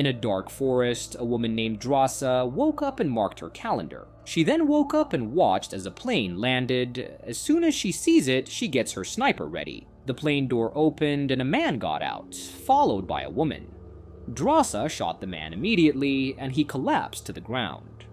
In a dark forest, a woman named Drasa woke up and marked her calendar. She then woke up and watched as a plane landed. As soon as she sees it, she gets her sniper ready. The plane door opened and a man got out, followed by a woman. Drasa shot the man immediately, and he collapsed to the ground.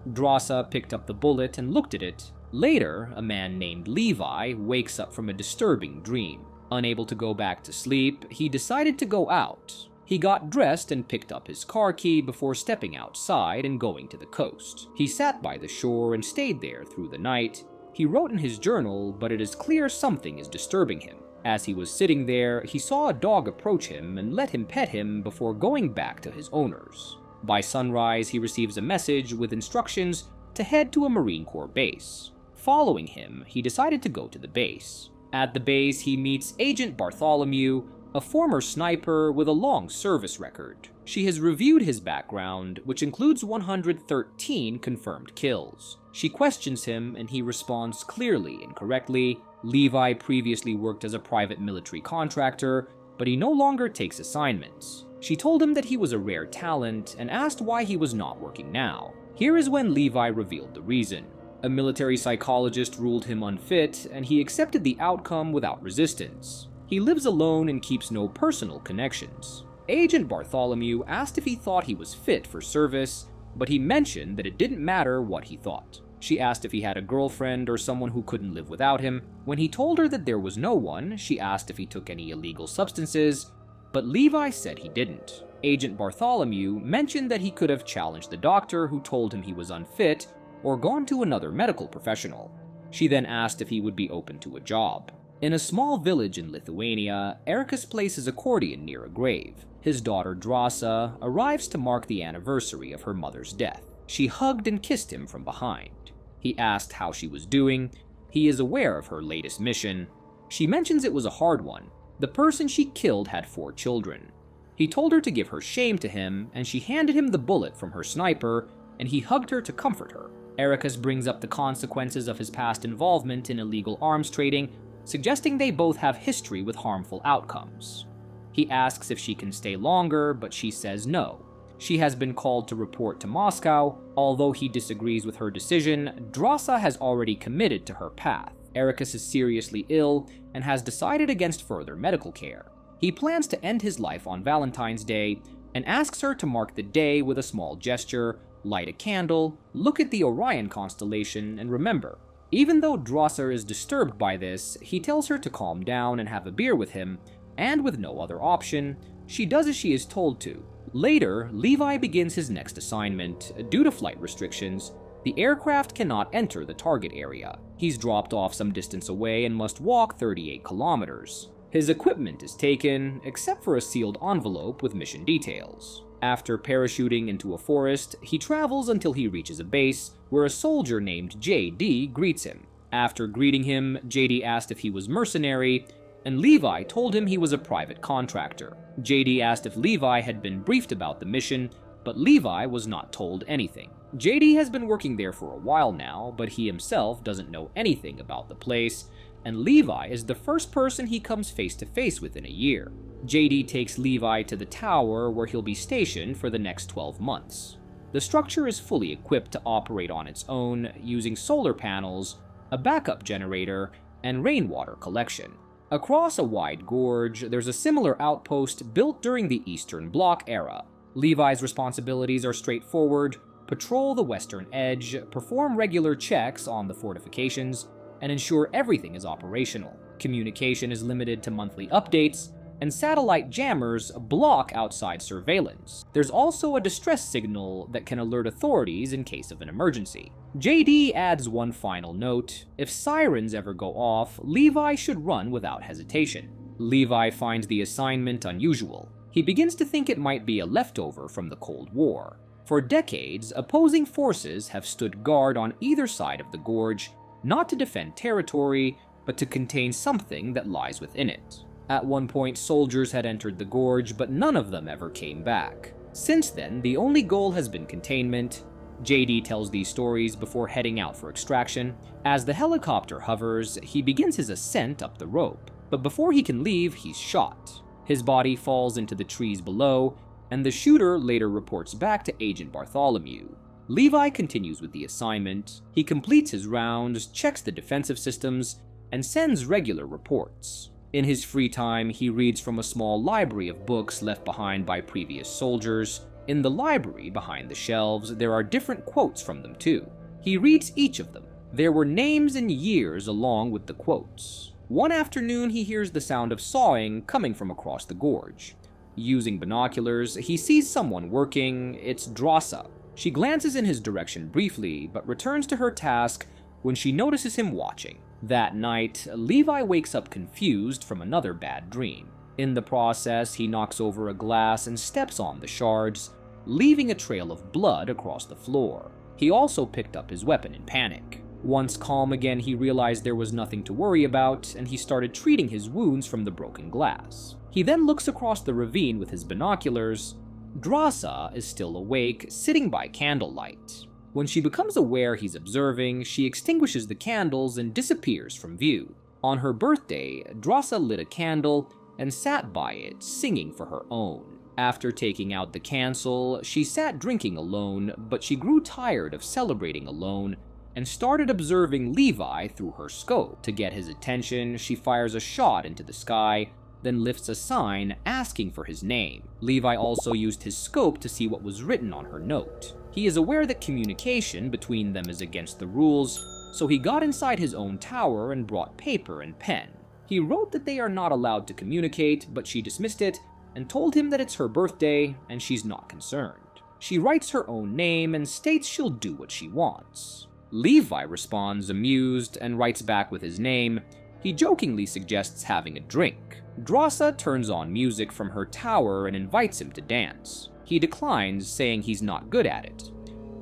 Drasa picked up the bullet and looked at it. Later, a man named Levi wakes up from a disturbing dream. Unable to go back to sleep, he decided to go out. He got dressed and picked up his car key before stepping outside and going to the coast. He sat by the shore and stayed there through the night. He wrote in his journal, but it is clear something is disturbing him. As he was sitting there, he saw a dog approach him and let him pet him before going back to his owners. By sunrise, he receives a message with instructions to head to a Marine Corps base. Following him, he decided to go to the base. At the base, he meets Agent Bartholomew, a former sniper with a long service record. She has reviewed his background, which includes 113 confirmed kills. She questions him, and he responds clearly and correctly. Levi previously worked as a private military contractor, but he no longer takes assignments. She told him that he was a rare talent and asked why he was not working now. Here is when Levi revealed the reason. A military psychologist ruled him unfit, and he accepted the outcome without resistance. He lives alone and keeps no personal connections. Agent Bartholomew asked if he thought he was fit for service, but he mentioned that it didn't matter what he thought. She asked if he had a girlfriend or someone who couldn't live without him. When he told her that there was no one, she asked if he took any illegal substances, but Levi said he didn't. Agent Bartholomew mentioned that he could have challenged the doctor who told him he was unfit or gone to another medical professional. She then asked if he would be open to a job. In a small village in Lithuania, Ericus plays his accordion near a grave. His daughter Drasa arrives to mark the anniversary of her mother's death. She hugged and kissed him from behind. He asked how she was doing. He is aware of her latest mission. She mentions it was a hard one. The person she killed had 4 children. He told her to give her shame to him, and she handed him the bullet from her sniper, and he hugged her to comfort her. Ericus brings up the consequences of his past involvement in illegal arms trading, suggesting they both have history with harmful outcomes. He asks if she can stay longer, but she says no. She has been called to report to Moscow. Although he disagrees with her decision, Drasa has already committed to her path. Ericus is seriously ill and has decided against further medical care. He plans to end his life on Valentine's Day and asks her to mark the day with a small gesture, light a candle, look at the Orion constellation, and remember. Even though Drosser is disturbed by this, he tells her to calm down and have a beer with him, and with no other option, she does as she is told to. Later, Levi begins his next assignment. Due to flight restrictions, the aircraft cannot enter the target area. He's dropped off some distance away and must walk 38 kilometers. His equipment is taken, except for a sealed envelope with mission details. After parachuting into a forest, he travels until he reaches a base, where a soldier named JD greets him. After greeting him, JD asked if he was mercenary, and Levi told him he was a private contractor. JD asked if Levi had been briefed about the mission, but Levi was not told anything. JD has been working there for a while now, but he himself doesn't know anything about the place, and Levi is the first person he comes face to face with in a year. JD takes Levi to the tower where he'll be stationed for the next 12 months. The structure is fully equipped to operate on its own, using solar panels, a backup generator, and rainwater collection. Across a wide gorge, there's a similar outpost built during the Eastern Bloc era. Levi's responsibilities are straightforward: patrol the western edge, perform regular checks on the fortifications, and ensure everything is operational. Communication is limited to monthly updates, and satellite jammers block outside surveillance. There's also a distress signal that can alert authorities in case of an emergency. JD adds one final note: if sirens ever go off, Levi should run without hesitation. Levi finds the assignment unusual. He begins to think it might be a leftover from the Cold War. For decades, opposing forces have stood guard on either side of the gorge, not to defend territory, but to contain something that lies within it. At one point, soldiers had entered the gorge, but none of them ever came back. Since then, the only goal has been containment. JD tells these stories before heading out for extraction. As the helicopter hovers, he begins his ascent up the rope, but before he can leave, he's shot. His body falls into the trees below, and the shooter later reports back to Agent Bartholomew. Levi continues with the assignment. He completes his rounds, checks the defensive systems, and sends regular reports. In his free time, he reads from a small library of books left behind by previous soldiers. In the library, behind the shelves, there are different quotes from them too. He reads each of them. There were names and years along with the quotes. One afternoon, he hears the sound of sawing coming from across the gorge. Using binoculars, he sees someone working. It's Drossa. She glances in his direction briefly, but returns to her task when she notices him watching. That night, Levi wakes up confused from another bad dream. In the process, he knocks over a glass and steps on the shards, leaving a trail of blood across the floor. He also picked up his weapon in panic. Once calm again, he realized there was nothing to worry about, and he started treating his wounds from the broken glass. He then looks across the ravine with his binoculars. Drossa is still awake, sitting by candlelight. When she becomes aware he's observing, she extinguishes the candles and disappears from view. On her birthday, Drossa lit a candle and sat by it, singing for her own. After taking out the candle, she sat drinking alone, but she grew tired of celebrating alone and started observing Levi through her scope. To get his attention, she fires a shot into the sky, then lifts a sign asking for his name. Levi also used his scope to see what was written on her note. He is aware that communication between them is against the rules, so he got inside his own tower and brought paper and pen. He wrote that they are not allowed to communicate, but she dismissed it and told him that it's her birthday and she's not concerned. She writes her own name and states she'll do what she wants. Levi responds amused and writes back with his name. He jokingly suggests having a drink. Drossa turns on music from her tower and invites him to dance. He declines, saying he's not good at it.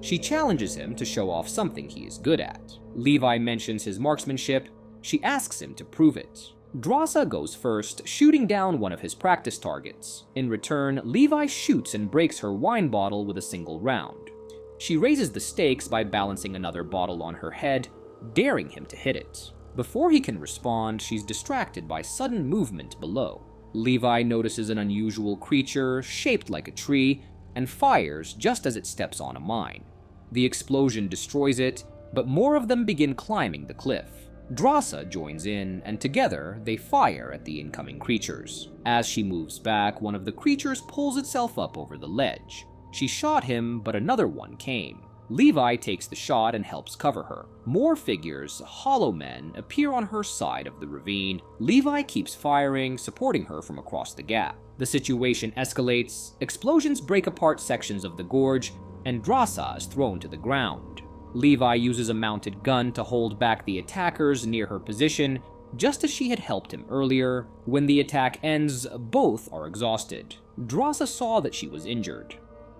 She challenges him to show off something he is good at. Levi mentions his marksmanship. She asks him to prove it. Drossa goes first, shooting down one of his practice targets. In return, Levi shoots and breaks her wine bottle with a single round. She raises the stakes by balancing another bottle on her head, daring him to hit it. Before he can respond, she's distracted by sudden movement below. Levi notices an unusual creature, shaped like a tree, and fires just as it steps on a mine. The explosion destroys it, but more of them begin climbing the cliff. Drossa joins in, and together they fire at the incoming creatures. As she moves back, one of the creatures pulls itself up over the ledge. She shot him, but another one came. Levi takes the shot and helps cover her. More figures, hollow men, appear on her side of the ravine. Levi keeps firing, supporting her from across the gap. The situation escalates, explosions break apart sections of the gorge, and Drossa is thrown to the ground. Levi uses a mounted gun to hold back the attackers near her position, just as she had helped him earlier. When the attack ends, both are exhausted. Drossa saw that she was injured.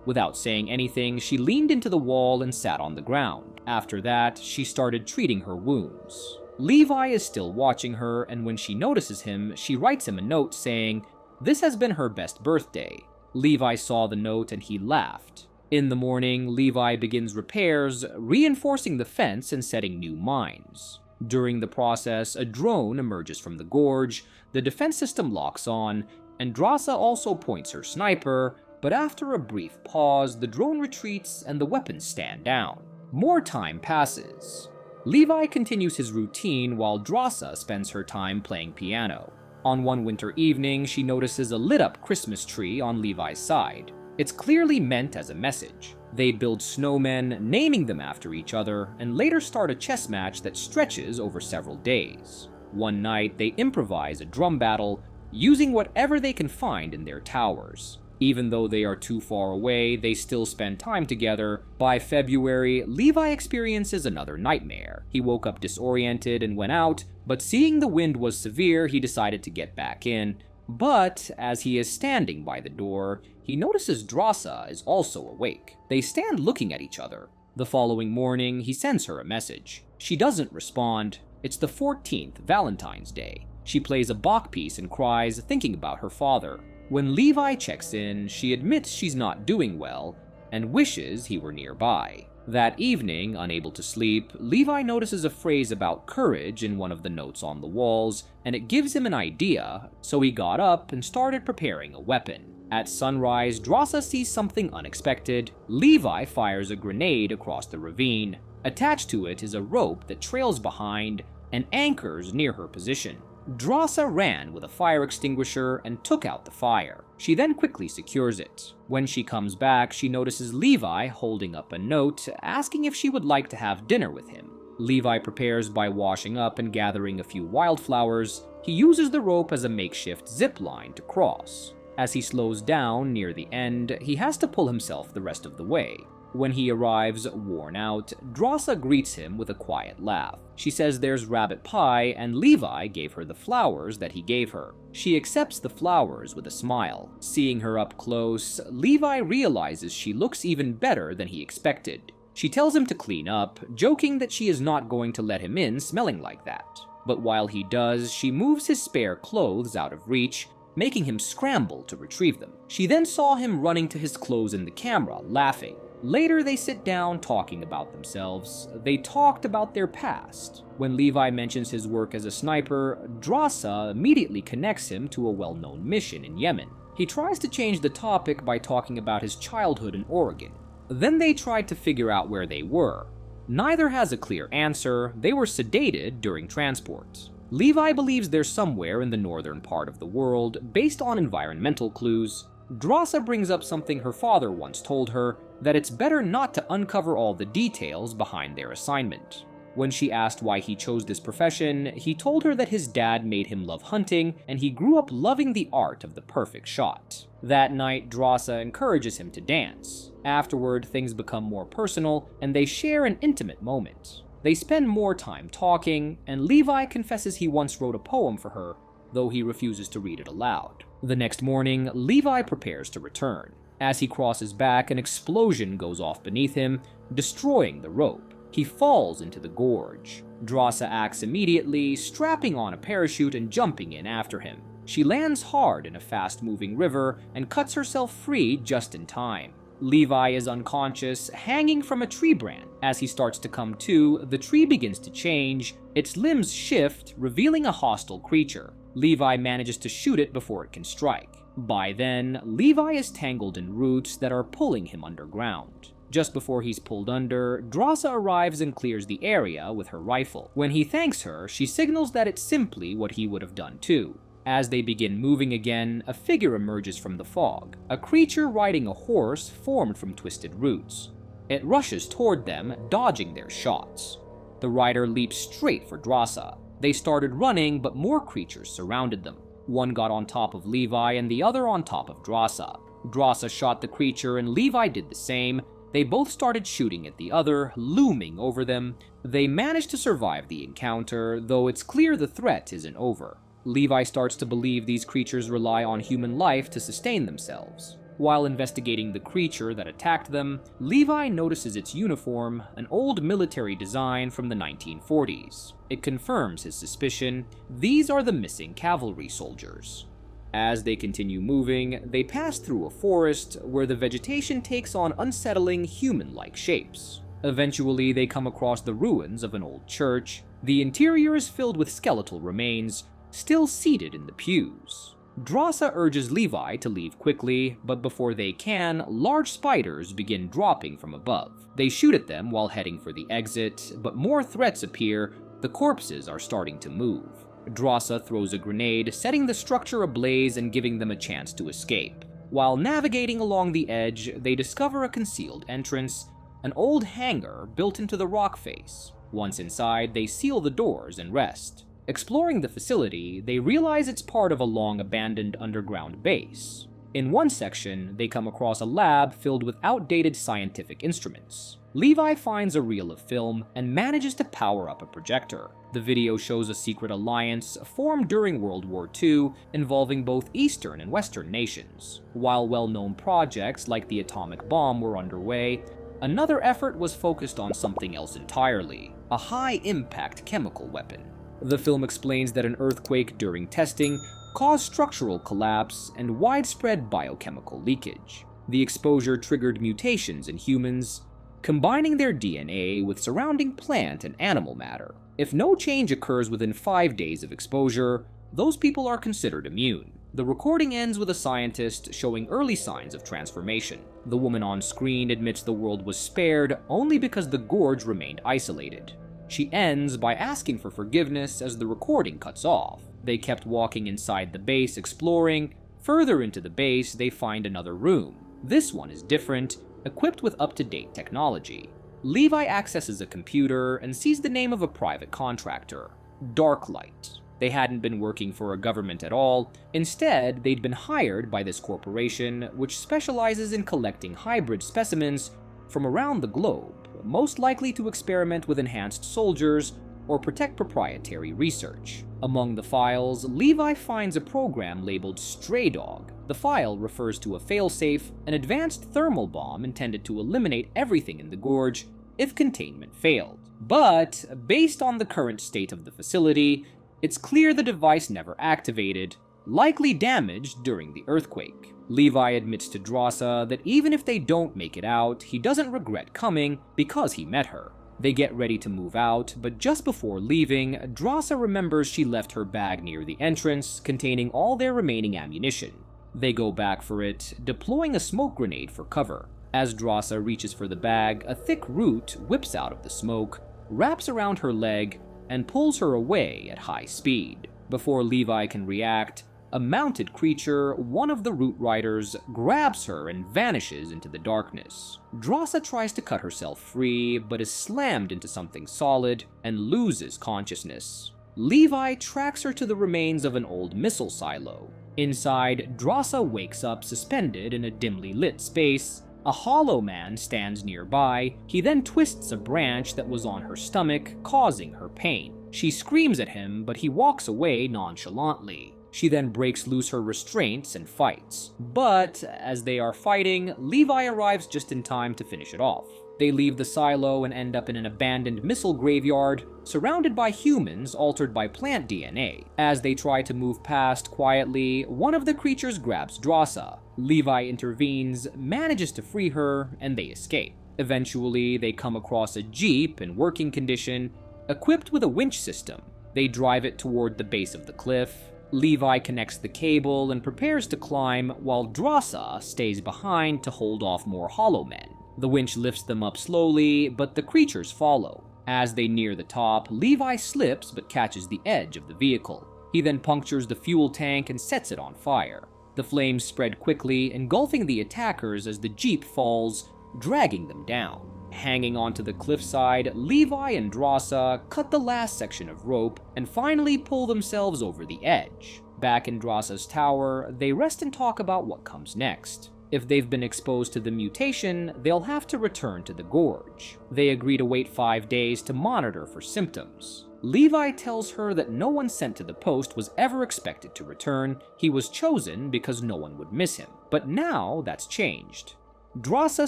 Without saying anything, she leaned into the wall and sat on the ground. After that, she started treating her wounds. Levi is still watching her, and when she notices him, she writes him a note saying, "This has been her best birthday." Levi saw the note and he laughed. In the morning, Levi begins repairs, reinforcing the fence and setting new mines. During the process, a drone emerges from the gorge, the defense system locks on, and Drossa also points her sniper, but after a brief pause, the drone retreats and the weapons stand down. More time passes. Levi continues his routine while Drossa spends her time playing piano. On one winter evening, she notices a lit-up Christmas tree on Levi's side. It's clearly meant as a message. They build snowmen, naming them after each other, and later start a chess match that stretches over several days. One night, they improvise a drum battle, using whatever they can find in their towers. Even though they are too far away, they still spend time together. By February, Levi experiences another nightmare. He woke up disoriented and went out, but seeing the wind was severe, he decided to get back in. But as he is standing by the door, he notices Drossa is also awake. They stand looking at each other. The following morning, he sends her a message. She doesn't respond. It's the 14th, Valentine's Day. She plays a Bach piece and cries, thinking about her father. When Levi checks in, she admits she's not doing well and wishes he were nearby. That evening, unable to sleep, Levi notices a phrase about courage in one of the notes on the walls, and it gives him an idea, so he got up and started preparing a weapon. At sunrise, Drasa sees something unexpected. Levi fires a grenade across the ravine. Attached to it is a rope that trails behind and anchors near her position. Drasa ran with a fire extinguisher and took out the fire. She then quickly secures it. When she comes back, she notices Levi holding up a note asking if she would like to have dinner with him. Levi prepares by washing up and gathering a few wildflowers. He uses the rope as a makeshift zip line to cross. As he slows down near the end, he has to pull himself the rest of the way. When he arrives, worn out, Drasa greets him with a quiet laugh. She says there's rabbit pie and Levi gave her the flowers that he gave her. She accepts the flowers with a smile. Seeing her up close, Levi realizes she looks even better than he expected. She tells him to clean up, joking that she is not going to let him in smelling like that. But while he does, she moves his spare clothes out of reach, making him scramble to retrieve them. She then saw him running to his clothes in the camera, laughing. Later, they sit down talking about themselves. They talked about their past. When Levi mentions his work as a sniper, Drasa immediately connects him to a well-known mission in Yemen. He tries to change the topic by talking about his childhood in Oregon. Then they tried to figure out where they were. Neither has a clear answer. They were sedated during transport. Levi believes they're somewhere in the northern part of the world, based on environmental clues. Drasa brings up something her father once told her, that it's better not to uncover all the details behind their assignment. When she asked why he chose this profession, he told her that his dad made him love hunting, and he grew up loving the art of the perfect shot. That night, Drasa encourages him to dance. Afterward, things become more personal, and they share an intimate moment. They spend more time talking, and Levi confesses he once wrote a poem for her, though he refuses to read it aloud. The next morning, Levi prepares to return. As he crosses back, an explosion goes off beneath him, destroying the rope. He falls into the gorge. Drasa acts immediately, strapping on a parachute and jumping in after him. She lands hard in a fast-moving river and cuts herself free just in time. Levi is unconscious, hanging from a tree branch. As he starts to come to, the tree begins to change. Its limbs shift, revealing a hostile creature. Levi manages to shoot it before it can strike. By then, Levi is tangled in roots that are pulling him underground. Just before he's pulled under, Drasa arrives and clears the area with her rifle. When he thanks her, she signals that it's simply what he would have done too. As they begin moving again, a figure emerges from the fog. A creature riding a horse formed from twisted roots. It rushes toward them, dodging their shots. The rider leaps straight for Drasa. They started running, but more creatures surrounded them. One got on top of Levi and the other on top of Drasa. Drasa shot the creature and Levi did the same. They both started shooting at the other, looming over them. They managed to survive the encounter, though it's clear the threat isn't over. Levi starts to believe these creatures rely on human life to sustain themselves. While investigating the creature that attacked them, Levi notices its uniform, an old military design from the 1940s. It confirms his suspicion. These are the missing cavalry soldiers. As they continue moving, they pass through a forest where the vegetation takes on unsettling human-like shapes. Eventually, they come across the ruins of an old church. The interior is filled with skeletal remains, still seated in the pews. Drasa urges Levi to leave quickly, but before they can, large spiders begin dropping from above. They shoot at them while heading for the exit, but more threats appear. The corpses are starting to move. Drasa throws a grenade, setting the structure ablaze and giving them a chance to escape. While navigating along the edge, they discover a concealed entrance, an old hangar built into the rock face. Once inside, they seal the doors and rest. Exploring the facility, they realize it's part of a long-abandoned underground base. In one section, they come across a lab filled with outdated scientific instruments. Levi finds a reel of film and manages to power up a projector. The video shows a secret alliance formed during World War II involving both Eastern and Western nations. While well-known projects like the atomic bomb were underway, another effort was focused on something else entirely, a high-impact chemical weapon. The film explains that an earthquake during testing caused structural collapse and widespread biochemical leakage. The exposure triggered mutations in humans, combining their DNA with surrounding plant and animal matter. If no change occurs within 5 days of exposure, those people are considered immune. The recording ends with a scientist showing early signs of transformation. The woman on screen admits the world was spared only because the gorge remained isolated. She ends by asking for forgiveness as the recording cuts off. They kept walking inside the base, exploring. Further into the base, they find another room. This one is different, equipped with up-to-date technology. Levi accesses a computer and sees the name of a private contractor, Darklight. They hadn't been working for a government at all. Instead, they'd been hired by this corporation, which specializes in collecting hybrid specimens from around the globe, most likely to experiment with enhanced soldiers or protect proprietary research. Among the files, Levi finds a program labeled Stray Dog. The file refers to a failsafe, an advanced thermal bomb intended to eliminate everything in the gorge if containment failed. But, based on the current state of the facility, it's clear the device never activated, likely damaged during the earthquake. Levi admits to Drossa that even if they don't make it out, he doesn't regret coming because he met her. They get ready to move out, but just before leaving, Drossa remembers she left her bag near the entrance, containing all their remaining ammunition. They go back for it, deploying a smoke grenade for cover. As Drossa reaches for the bag, a thick root whips out of the smoke, wraps around her leg, and pulls her away at high speed. Before Levi can react, a mounted creature, one of the root riders, grabs her and vanishes into the darkness. Drossa tries to cut herself free, but is slammed into something solid and loses consciousness. Levi tracks her to the remains of an old missile silo. Inside, Drossa wakes up suspended in a dimly lit space. A hollow man stands nearby. He then twists a branch that was on her stomach, causing her pain. She screams at him, but he walks away nonchalantly. She then breaks loose her restraints and fights. But as they are fighting, Levi arrives just in time to finish it off. They leave the silo and end up in an abandoned missile graveyard, surrounded by humans altered by plant DNA. As they try to move past quietly, one of the creatures grabs Drossa. Levi intervenes, manages to free her, and they escape. Eventually, they come across a jeep in working condition, equipped with a winch system. They drive it toward the base of the cliff. Levi connects the cable and prepares to climb, while Drossa stays behind to hold off more hollow men. The winch lifts them up slowly, but the creatures follow. As they near the top, Levi slips but catches the edge of the vehicle. He then punctures the fuel tank and sets it on fire. The flames spread quickly, engulfing the attackers as the jeep falls, dragging them down. Hanging onto the cliffside, Levi and Drossa cut the last section of rope and finally pull themselves over the edge. Back in Drossa's tower, they rest and talk about what comes next. If they've been exposed to the mutation, they'll have to return to the gorge. They agree to wait 5 days to monitor for symptoms. Levi tells her that no one sent to the post was ever expected to return. He was chosen because no one would miss him. But now that's changed. Drossa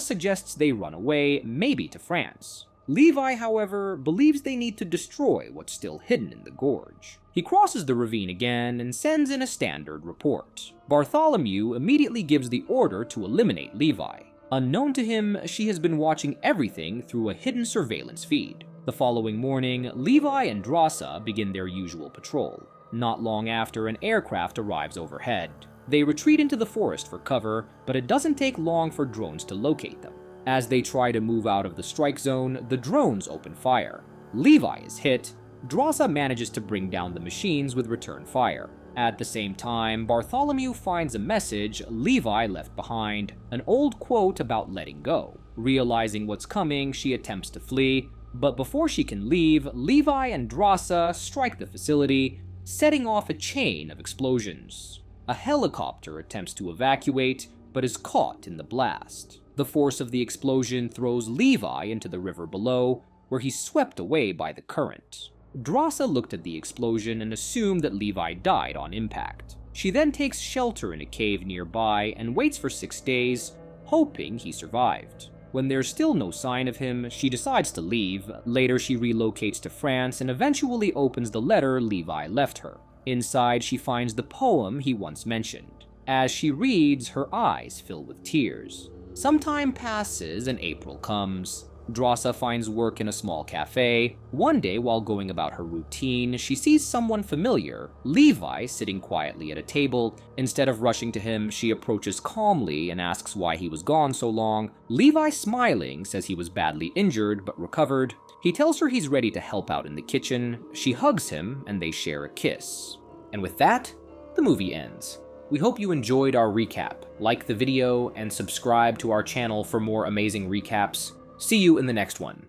suggests they run away, maybe to France. Levi, however, believes they need to destroy what's still hidden in the gorge. He crosses the ravine again and sends in a standard report. Bartholomew immediately gives the order to eliminate Levi. Unknown to him, she has been watching everything through a hidden surveillance feed. The following morning, Levi and Drossa begin their usual patrol. Not long after, an aircraft arrives overhead. They retreat into the forest for cover, but it doesn't take long for drones to locate them. As they try to move out of the strike zone, the drones open fire. Levi is hit. Drossa manages to bring down the machines with return fire. At the same time, Bartholomew finds a message Levi left behind, an old quote about letting go. Realizing what's coming, she attempts to flee, but before she can leave, Levi and Drossa strike the facility, setting off a chain of explosions. A helicopter attempts to evacuate, but is caught in the blast. The force of the explosion throws Levi into the river below, where he's swept away by the current. Drossa looked at the explosion and assumed that Levi died on impact. She then takes shelter in a cave nearby and waits for 6 days, hoping he survived. When there's still no sign of him, she decides to leave. Later, she relocates to France and eventually opens the letter Levi left her. Inside, she finds the poem he once mentioned. As she reads, her eyes fill with tears. Some time passes and April comes. Drossa finds work in a small cafe. One day, while going about her routine, she sees someone familiar, Levi, sitting quietly at a table. Instead of rushing to him, she approaches calmly and asks why he was gone so long. Levi, smiling, says he was badly injured but recovered. He tells her he's ready to help out in the kitchen. She hugs him, and they share a kiss. And with that, the movie ends. We hope you enjoyed our recap. Like the video and subscribe to our channel for more amazing recaps. See you in the next one.